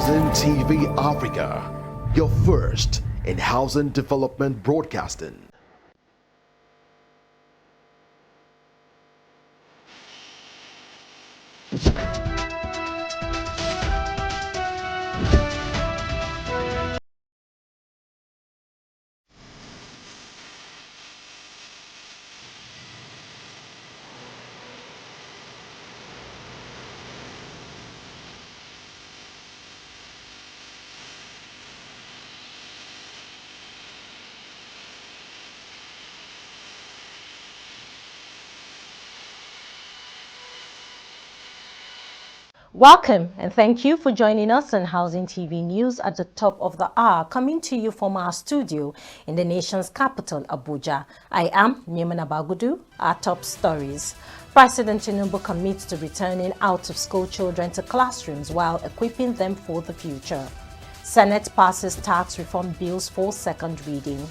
Housing TV Africa, your first in housing development broadcasting. Welcome and thank you for joining us on Housing TV News at the top of the hour, coming to you from our studio in the nation's capital, Abuja. I am Nyemana Bagudu. Our top stories. President Tinubu commits to returning out-of-school children to classrooms while equipping them for the future. Senate passes tax reform bills for second reading.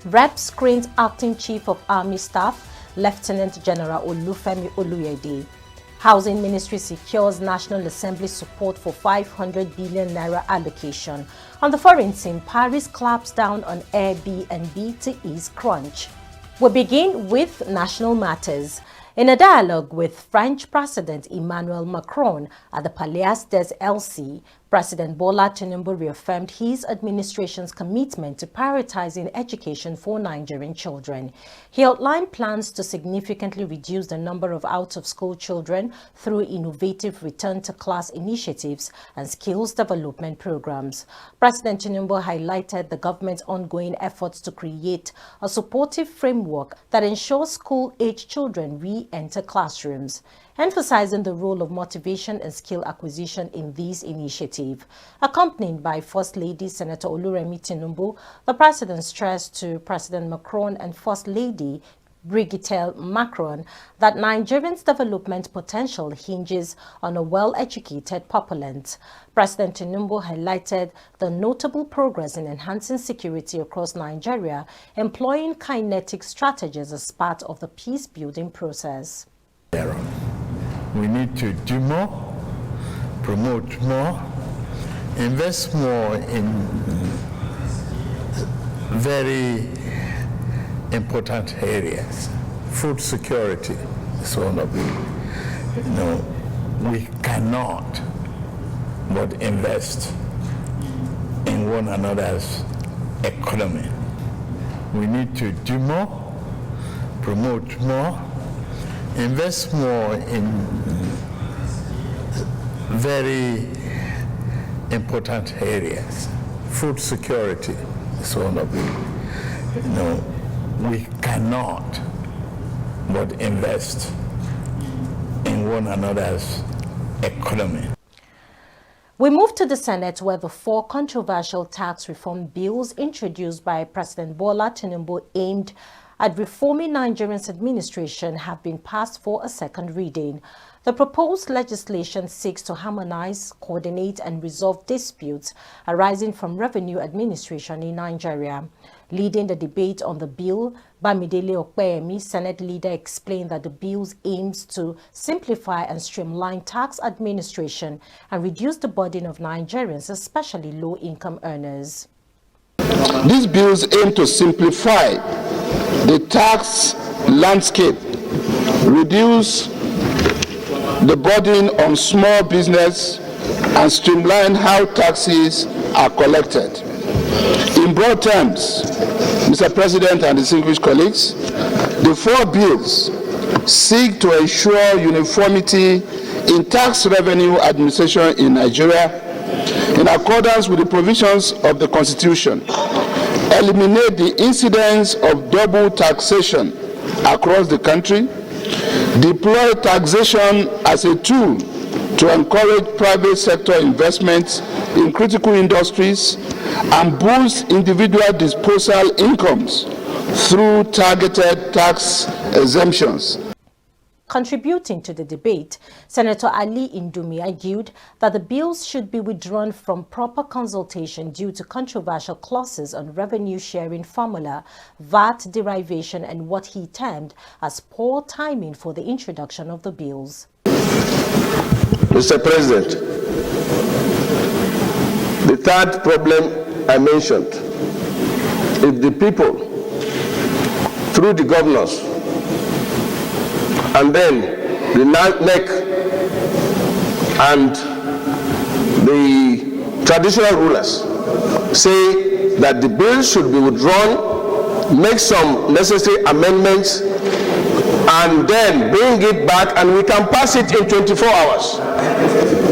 Rep screens acting Chief of Army Staff, Lieutenant General Olufemi Oluyede. Housing Ministry secures National Assembly support for 500 billion naira allocation. On the foreign scene, Paris claps down on Airbnb to ease crunch. We begin with national matters. In a dialogue with French President Emmanuel Macron at the Palais des Elysées, President Bola Tinubu reaffirmed his administration's commitment to prioritizing education for Nigerian children. He outlined plans to significantly reduce the number of out-of-school children through innovative return-to-class initiatives and skills development programs. President Tinubu highlighted the government's ongoing efforts to create a supportive framework that ensures school-age children re-enter classrooms, emphasizing the role of motivation and skill acquisition in this initiative. Accompanied by First Lady Senator Oluremi Tinubu, the President stressed to President Macron and First Lady Brigitte Macron that Nigerians' development potential hinges on a well-educated populace. President Tinubu highlighted the notable progress in enhancing security across Nigeria, employing kinetic strategies as part of the peace-building process. We need to do more, promote more, invest more in very important areas. Food security is one of them. We cannot but invest in one another's economy. We need to do more, promote more, invest more in very important areas. Food security is one of them. We cannot but invest in one another's economy. We move to the Senate, where the 4 controversial tax reform bills introduced by President Bola Tinubu aimed at reforming Nigeria's administration have been passed for a second reading. The proposed legislation seeks to harmonize, coordinate, and resolve disputes arising from revenue administration in Nigeria. Leading the debate on the bill, Bamidele Okpeyemi, Senate leader, explained that the bill aims to simplify and streamline tax administration and reduce the burden of Nigerians, especially low-income earners. These bills aim to simplify the tax landscape, reduce the burden on small business, and streamline how taxes are collected. In broad terms, Mr. President and distinguished colleagues, the 4 bills seek to ensure uniformity in tax revenue administration in Nigeria in accordance with the provisions of the Constitution, eliminate the incidence of double taxation across the country, deploy taxation as a tool to encourage private sector investments in critical industries, and boost individual disposal incomes through targeted tax exemptions. Contributing to the debate, Senator Ali Indumi argued that the bills should be withdrawn from proper consultation due to controversial clauses on revenue sharing formula, VAT derivation, and what he termed as poor timing for the introduction of the bills. Mr. President, the third problem I mentioned, if the people, through the governors, and then the NEC and the traditional rulers say that the bill should be withdrawn, make some necessary amendments, and then bring it back and we can pass it in 24 hours.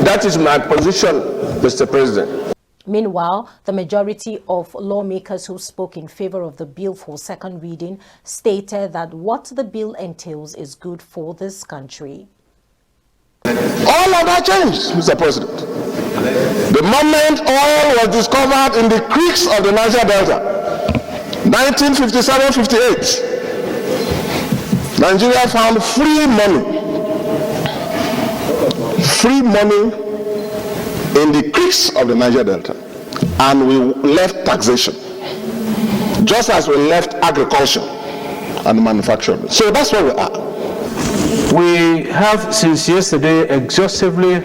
That is my position, Mr. President. Meanwhile, the majority of lawmakers who spoke in favor of the bill for second reading stated that what the bill entails is good for this country. All of that changed, Mr. President. The moment oil was discovered in the creeks of the Niger Delta, 1957-58, Nigeria found free money in the creeks of the Niger Delta, and we left taxation, just as we left agriculture and manufacturing. So that's where we are. We have since yesterday exhaustively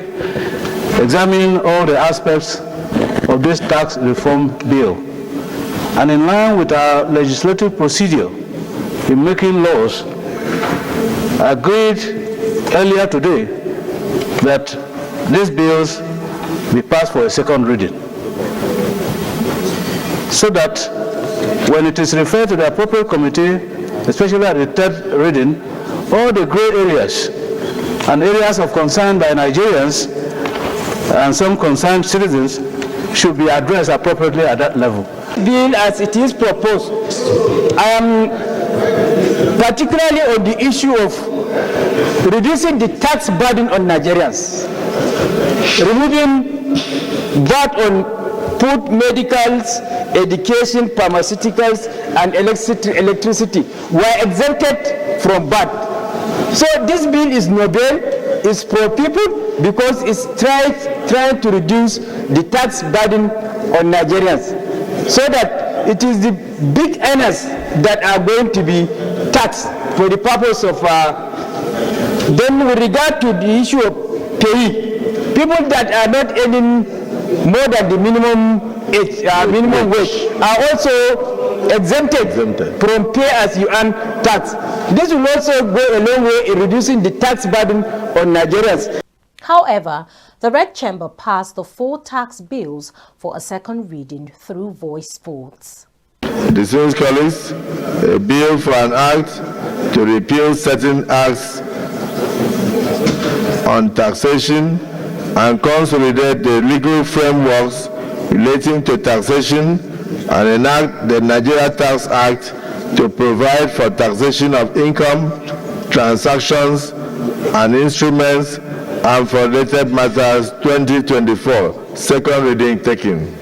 examined all the aspects of this tax reform bill, and in line with our legislative procedure in making laws, agreed earlier today that these bills be passed for a second reading, so that when it is referred to the appropriate committee, especially at the third reading, all the gray areas and areas of concern by Nigerians and some concerned citizens should be addressed appropriately at that level. Bill as it is proposed, I am particularly on the issue of reducing the tax burden on Nigerians, removing VAT on food, medicals, education, pharmaceuticals, and electricity were exempted from VAT. So this bill is noble, it's for people because it's trying to reduce the tax burden on Nigerians, so that it is the big earners that are going to be taxed for the purpose of. Then with regard to the issue of pay, people that are not earning more than the minimum wage are also exempted from pay as you earn tax. This will also go a long way in reducing the tax burden on Nigerians. However, the Red Chamber passed the 4 tax bills for a second reading through voice votes. Distinguished colleagues, a bill for an act to repeal certain acts on taxation and consolidate the legal frameworks relating to taxation and enact the Nigeria Tax Act to provide for taxation of income, transactions, and instruments, and for related matters 2024, second reading taken.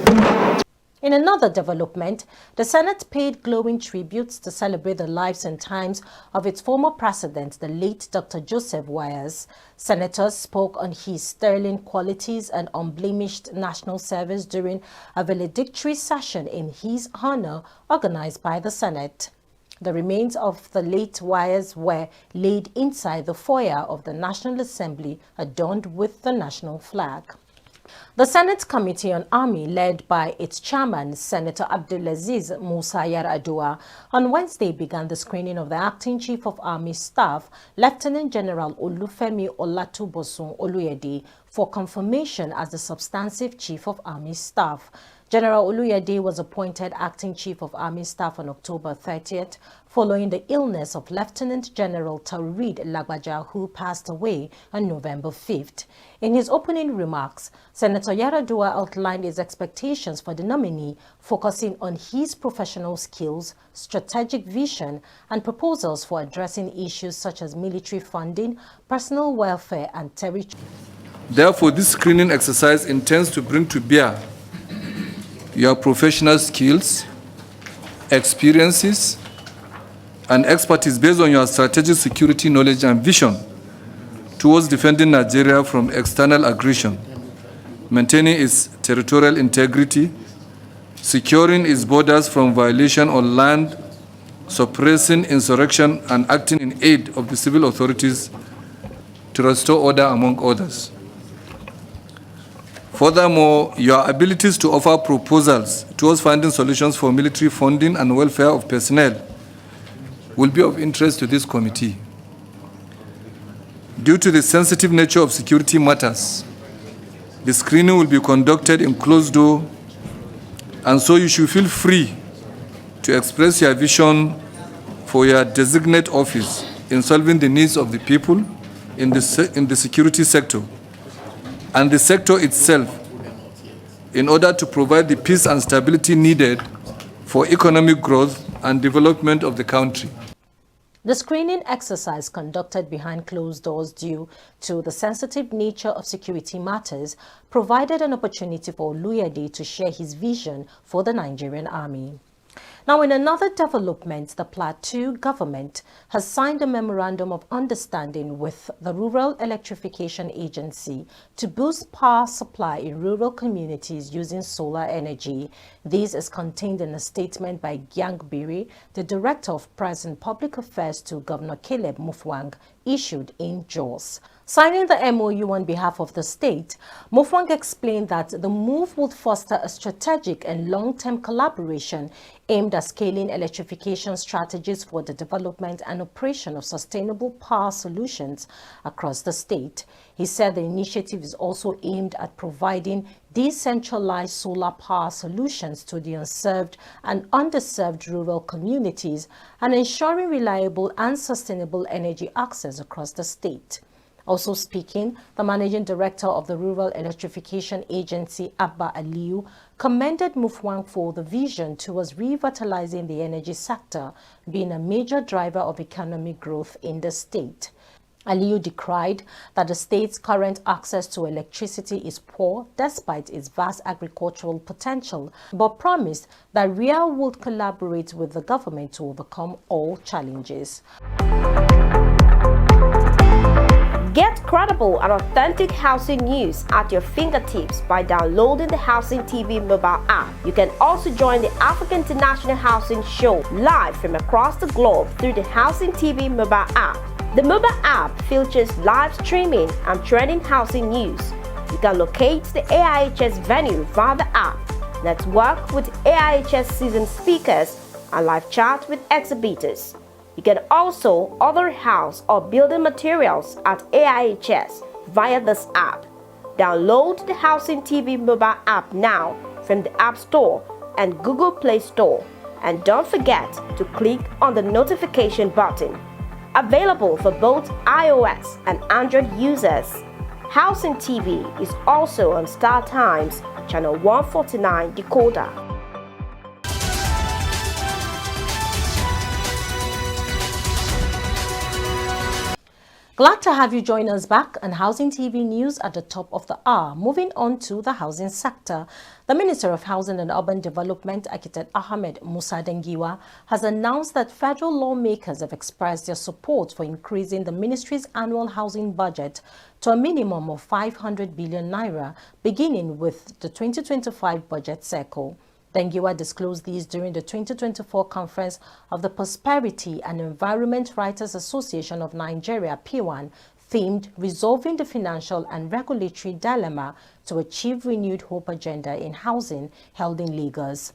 In another development, the Senate paid glowing tributes to celebrate the lives and times of its former president, the late Dr. Joseph Wires. Senators spoke on his sterling qualities and unblemished national service during a valedictory session in his honor organized by the Senate. The remains of the late Wires were laid inside the foyer of the National Assembly, adorned with the national flag. The Senate Committee on Army, led by its chairman, Senator Abdulaziz Musa Yar'Adua, on Wednesday began the screening of the Acting Chief of Army Staff, Lieutenant General Olufemi Olatubosun Oluyede, for confirmation as the substantive Chief of Army Staff. General Oluyede was appointed Acting Chief of Army Staff on October 30th, following the illness of Lieutenant General Taurid Lagbaja, who passed away on November 5th. In his opening remarks, Senator Yar'Adua outlined his expectations for the nominee, focusing on his professional skills, strategic vision, and proposals for addressing issues such as military funding, personal welfare, and territory. Therefore, this screening exercise intends to bring to bear your professional skills, experiences, and expertise based on your strategic security knowledge and vision towards defending Nigeria from external aggression, maintaining its territorial integrity, securing its borders from violation on land, suppressing insurrection, and acting in aid of the civil authorities to to restore order, among others. Furthermore, your abilities to offer proposals towards finding solutions for military funding and welfare of personnel will be of interest to this committee. Due to the sensitive nature of security matters, the screening will be conducted in closed door, and so you should feel free to express your vision for your designate office in solving the needs of the people in the security sector and the sector itself in order to provide the peace and stability needed for economic growth and development of the country. The screening exercise conducted behind closed doors due to the sensitive nature of security matters provided an opportunity for Oluyede to share his vision for the Nigerian Army. Now, in another development, the Plateau government has signed a memorandum of understanding with the Rural Electrification Agency to boost power supply in rural communities using solar energy. This is contained in a statement by Gyang Biri, the Director of Press and Public Affairs to Governor Caleb Mutfwang, issued in Jos. Signing the MOU on behalf of the state, Mutfwang explained that the move would foster a strategic and long-term collaboration aimed at scaling electrification strategies for the development and operation of sustainable power solutions across the state. He said the initiative is also aimed at providing decentralized solar power solutions to the unserved and underserved rural communities and ensuring reliable and sustainable energy access across the state. Also speaking, the Managing Director of the Rural Electrification Agency, Abba Aliyu, commended Mutfwang for the vision towards revitalizing the energy sector, being a major driver of economic growth in the state. Aliyu decried that the state's current access to electricity is poor despite its vast agricultural potential, but promised that RIA would collaborate with the government to overcome all challenges. Get credible and authentic housing news at your fingertips by downloading the Housing TV mobile app. You can also join the African International Housing Show live from across the globe through the Housing TV mobile app. The mobile app features live streaming and trending housing news. You can locate the AIHS venue via the app, network with AIHS seasoned speakers, and live chat with exhibitors. You can also order house or building materials at AIHS via this app. Download the Housing TV mobile app now from the App Store and Google Play Store. And don't forget to click on the notification button. Available for both iOS and Android users. Housing TV is also on Star Times, channel 149 decoder. Glad to have you join us back on Housing TV News at the top of the hour. Moving on to the housing sector, the Minister of Housing and Urban Development, Architect Ahmed Musa Dengiwa, has announced that federal lawmakers have expressed their support for increasing the ministry's annual housing budget to a minimum of 500 billion naira, beginning with the 2025 budget cycle. Dengiwa disclosed these during the 2024 conference of the Prosperity and Environment Writers Association of Nigeria, P1, themed Resolving the Financial and Regulatory Dilemma to Achieve Renewed Hope Agenda in Housing, held in Lagos.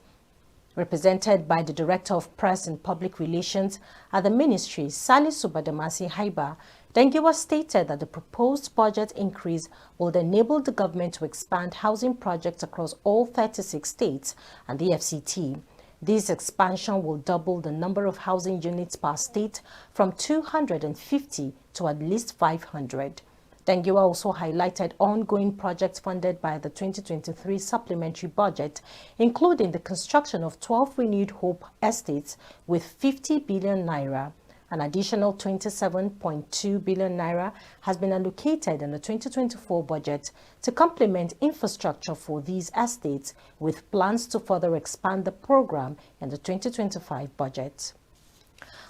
Represented by the Director of Press and Public Relations at the Ministry, Salisu Badamasi Haiba, Dengiwa stated that the proposed budget increase will enable the government to expand housing projects across all 36 states and the FCT. This expansion will double the number of housing units per state from 250 to at least 500. Dengiwa also highlighted ongoing projects funded by the 2023 supplementary budget, including the construction of 12 renewed Hope estates with 50 billion naira. An additional 27.2 billion naira has been allocated in the 2024 budget to complement infrastructure for these estates, with plans to further expand the program in the 2025 budget.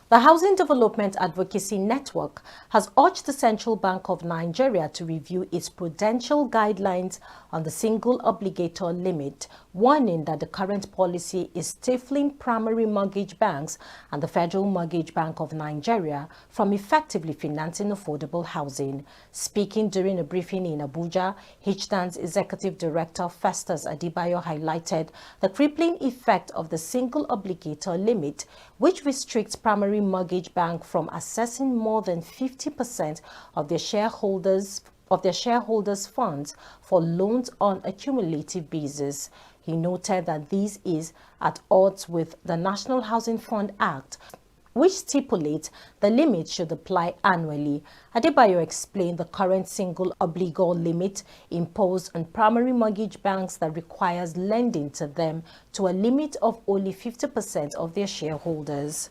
The Housing Development Advocacy Network has urged the Central Bank of Nigeria to review its prudential guidelines on the single obligator limit, warning that the current policy is stifling primary mortgage banks and the Federal Mortgage Bank of Nigeria from effectively financing affordable housing. Speaking during a briefing in Abuja, HDAN's Executive Director Festus Adebayo highlighted the crippling effect of the single obligator limit, which restricts primary mortgage bank from assessing more than 50% of their shareholders' funds for loans on a cumulative basis. He noted that this is at odds with the National Housing Fund Act, which stipulates the limit should apply annually. Adebayo explained the current single obligor limit imposed on primary mortgage banks that requires lending to them to a limit of only 50% of their shareholders.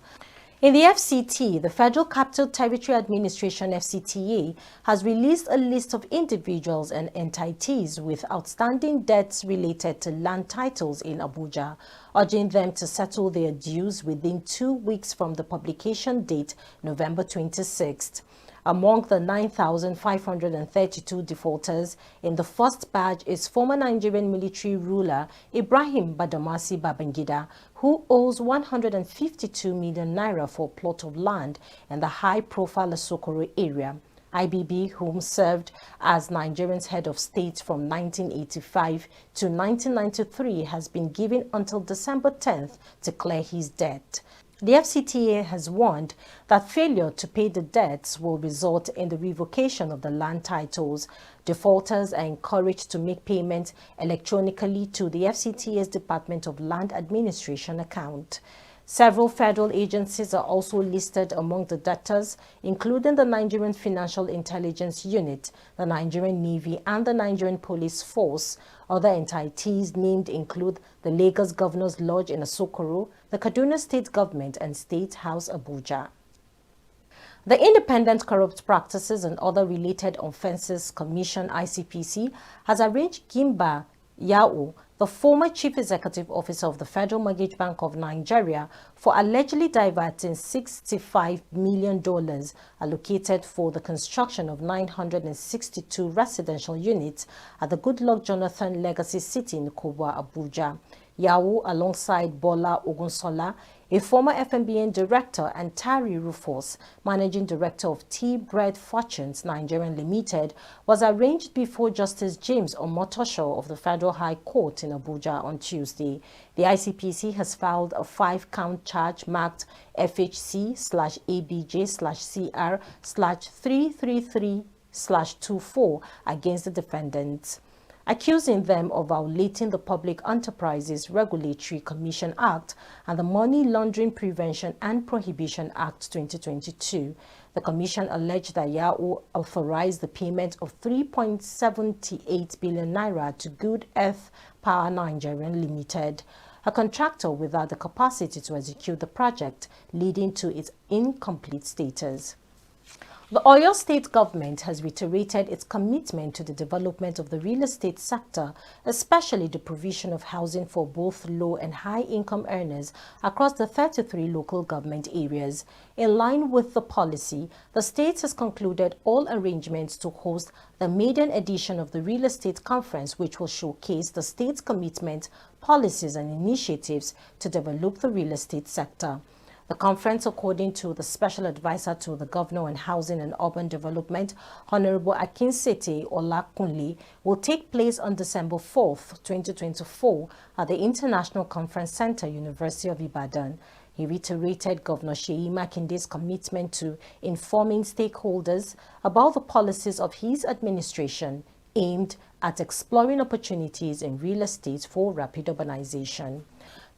In the FCT, the Federal Capital Territory Administration FCTA has released a list of individuals and entities with outstanding debts related to land titles in Abuja, urging them to settle their dues within 2 weeks from the publication date, November 26th. Among the 9,532 defaulters in the first batch is former Nigerian military ruler Ibrahim Badamasi Babangida, who owes 152 million naira for a plot of land in the high-profile Asokoro area. IBB, whom served as Nigerian's head of state from 1985 to 1993, has been given until December 10th to clear his debt. The FCTA has warned that failure to pay the debts will result in the revocation of the land titles. Defaulters are encouraged to make payment electronically to the FCTA's Department of Land Administration account. Several federal agencies are also listed among the debtors, including the Nigerian Financial Intelligence Unit, the Nigerian Navy, and the Nigerian Police Force. Other entities named include the Lagos Governor's Lodge in Asokoro, the Kaduna State Government, and State House Abuja. The Independent Corrupt Practices and Other Related Offences Commission (ICPC) has arraigned Gimba Yao, the former Chief Executive Officer of the Federal Mortgage Bank of Nigeria, for allegedly diverting $65 million allocated for the construction of 962 residential units at the Goodluck Jonathan Legacy City in Kubwa, Abuja. Yao, alongside Bola Ogunsola, a former FMBN director, and Tari Rufus, managing director of Tea Bread Fortunes Nigerian Limited, was arraigned before Justice James Omotosho of the Federal High Court in Abuja on Tuesday. The ICPC has filed a 5-count charge marked FHC/ABJ/CR/333/24 against the defendants, accusing them of violating the Public Enterprises Regulatory Commission Act and the Money Laundering Prevention and Prohibition Act 2022. The commission alleged that Yao authorized the payment of 3.78 billion naira to Good Earth Power Nigerian Limited, a contractor without the capacity to execute the project, leading to its incomplete status. The Oyo State government has reiterated its commitment to the development of the real estate sector, especially the provision of housing for both low and high-income earners across the 33 local government areas. In line with the policy, the state has concluded all arrangements to host the maiden edition of the Real Estate Conference, which will showcase the state's commitment, policies, and initiatives to develop the real estate sector. The conference, according to the Special Advisor to the Governor on Housing and Urban Development, Honorable Akinsete Olakunle, will take place on December 4th, 2024 at the International Conference Center, University of Ibadan. He reiterated Governor Seyi Makinde's commitment to informing stakeholders about the policies of his administration aimed at exploring opportunities in real estate for rapid urbanization.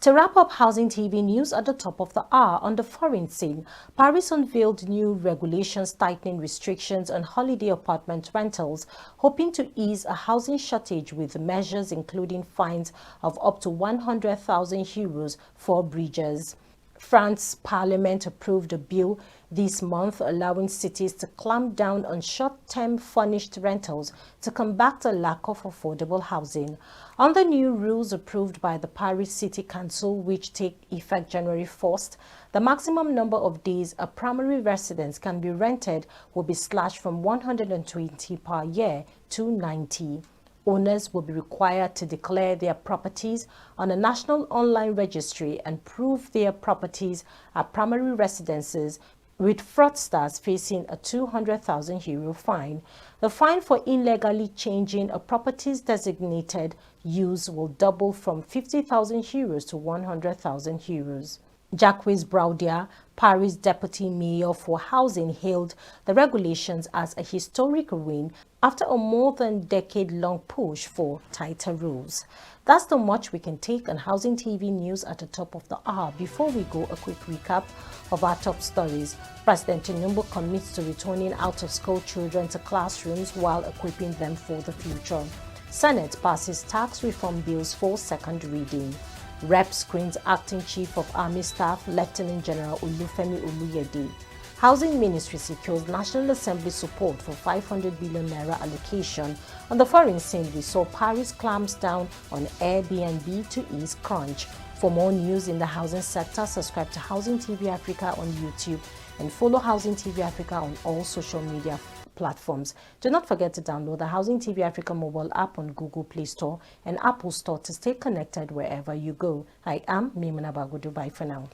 To wrap up Housing TV news at the top of the hour, on the foreign scene, Paris unveiled new regulations tightening restrictions on holiday apartment rentals, hoping to ease a housing shortage with measures including fines of up to 100,000 euros for breaches. France's parliament approved a bill this month, allowing cities to clamp down on short-term furnished rentals to combat the lack of affordable housing. Under new rules approved by the Paris City Council, which take effect January 1st, the maximum number of days a primary residence can be rented will be slashed from 120 per year to 90. Owners will be required to declare their properties on a national online registry and prove their properties are primary residences, with fraudsters facing a €200,000 fine. The fine for illegally changing a property's designated use will double from €50,000 to €100,000. Jacques Braudier, Paris Deputy Mayor for Housing, hailed the regulations as a historic win after a more than decade-long push for tighter rules. That's the much we can take on Housing TV News at the top of the hour. Before we go, a quick recap of our top stories. President Tinubu commits to returning out-of-school children to classrooms while equipping them for the future. Senate passes tax reform bills for second reading. Rep screens Acting Chief of Army Staff Lieutenant General Olufemi Oluyede. Housing Ministry secures National Assembly support for 500 billion naira allocation. On the foreign scene, we saw Paris clamps down on Airbnb to ease crunch. For more news in the housing sector, subscribe to Housing TV Africa on YouTube and follow Housing TV Africa on all social media platforms. Do not forget to download the Housing TV Africa mobile app on Google Play Store and Apple Store to stay connected wherever you go. I am Mimuna Bagudu. Bye for now.